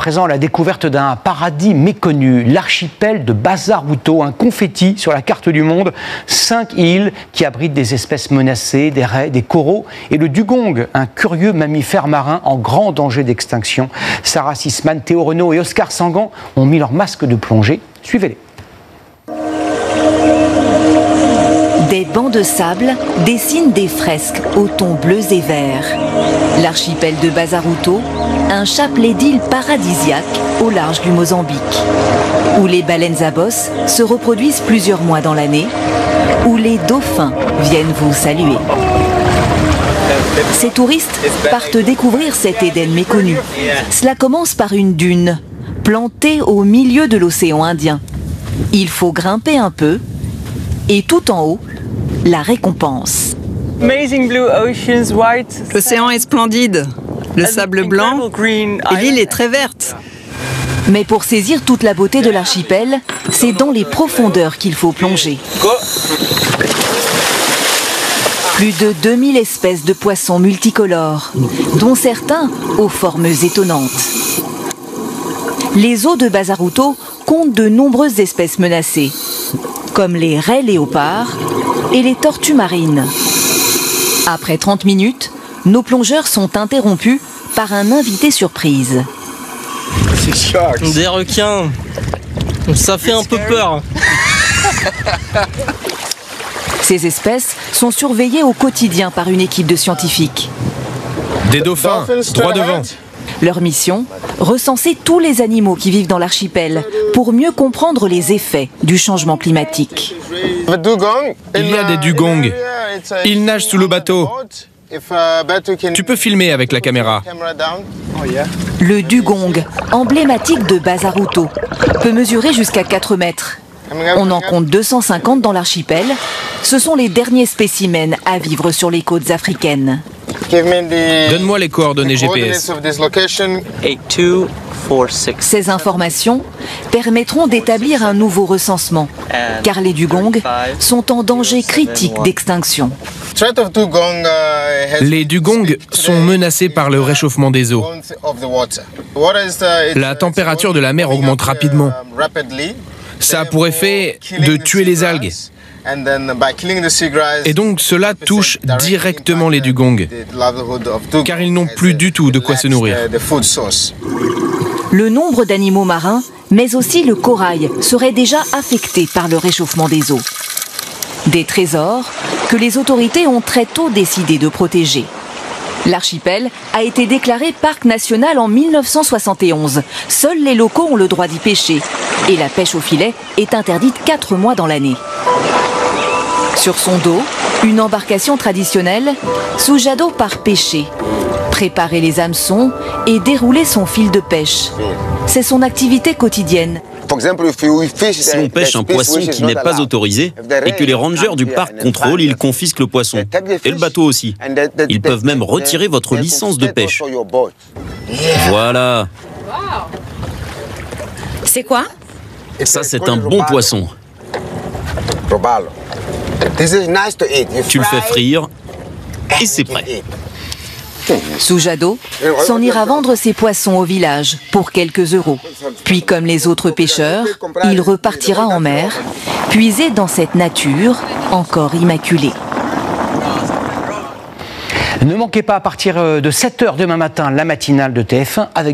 présent à la découverte d'un paradis méconnu, l'archipel de Bazaruto, un confetti sur la carte du monde. 5 îles qui abritent des espèces menacées, des raies, des coraux et le dugong, un curieux mammifère marin en grand danger d'extinction. Sarah Sisman, Théo Renaud et Oscar Sangan ont mis leur masque de plongée. Suivez-les. Des bancs de sable dessinent des fresques aux tons bleus et verts. L'archipel de Bazaruto, un chapelet d'îles paradisiaques au large du Mozambique, où les baleines à bosse se reproduisent plusieurs mois dans l'année, où les dauphins viennent vous saluer. Ces touristes partent découvrir cet Éden méconnu. Cela commence par une dune, plantée au milieu de l'océan Indien. Il faut grimper un peu, et tout en haut, la récompense. L'océan est splendide, le sable blanc et l'île est très verte. Mais pour saisir toute la beauté de l'archipel, c'est dans les profondeurs qu'il faut plonger. Plus de 2000 espèces de poissons multicolores, dont certains aux formes étonnantes. Les eaux de Bazaruto comptent de nombreuses espèces menacées, comme les raies léopards et les tortues marines. Après 30 minutes, nos plongeurs sont interrompus par un invité surprise. Des requins, ça fait un peu peur. Ces espèces sont surveillées au quotidien par une équipe de scientifiques. Des dauphins, droit devant. Leur mission, recenser tous les animaux qui vivent dans l'archipel pour mieux comprendre les effets du changement climatique. Il y a des dugongs. Ils nagent sous le bateau. Tu peux filmer avec la caméra. Le dugong, emblématique de Bazaruto, peut mesurer jusqu'à 4 mètres. On en compte 250 dans l'archipel. Ce sont les derniers spécimens à vivre sur les côtes africaines. Donne-moi les coordonnées GPS. Ces informations permettront d'établir un nouveau recensement, car les dugongs sont en danger critique d'extinction. Les dugongs sont menacés par le réchauffement des eaux. La température de la mer augmente rapidement. Ça a pour effet de tuer les algues. Et donc cela touche directement les dugongs, car ils n'ont plus du tout de quoi se nourrir. Le nombre d'animaux marins, mais aussi le corail, serait déjà affecté par le réchauffement des eaux. Des trésors que les autorités ont très tôt décidé de protéger. L'archipel a été déclaré parc national en 1971. Seuls les locaux ont le droit d'y pêcher. Et la pêche au filet est interdite 4 mois dans l'année. Sur son dos, une embarcation traditionnelle, Sujado part pêcher, préparer les hameçons et dérouler son fil de pêche. C'est son activité quotidienne. Si on pêche un poisson qui n'est pas autorisé et que les rangers du parc contrôlent, ils confisquent le poisson. Et le bateau aussi. Ils peuvent même retirer votre licence de pêche. Voilà. C'est quoi? Ça, c'est un bon poisson. Tu le fais frire et c'est prêt. Sujado s'en ira vendre ses poissons au village pour quelques euros. Puis, comme les autres pêcheurs, il repartira en mer, puisé dans cette nature encore immaculée. Ne manquez pas à partir de 7 h demain matin la matinale de TF1 avec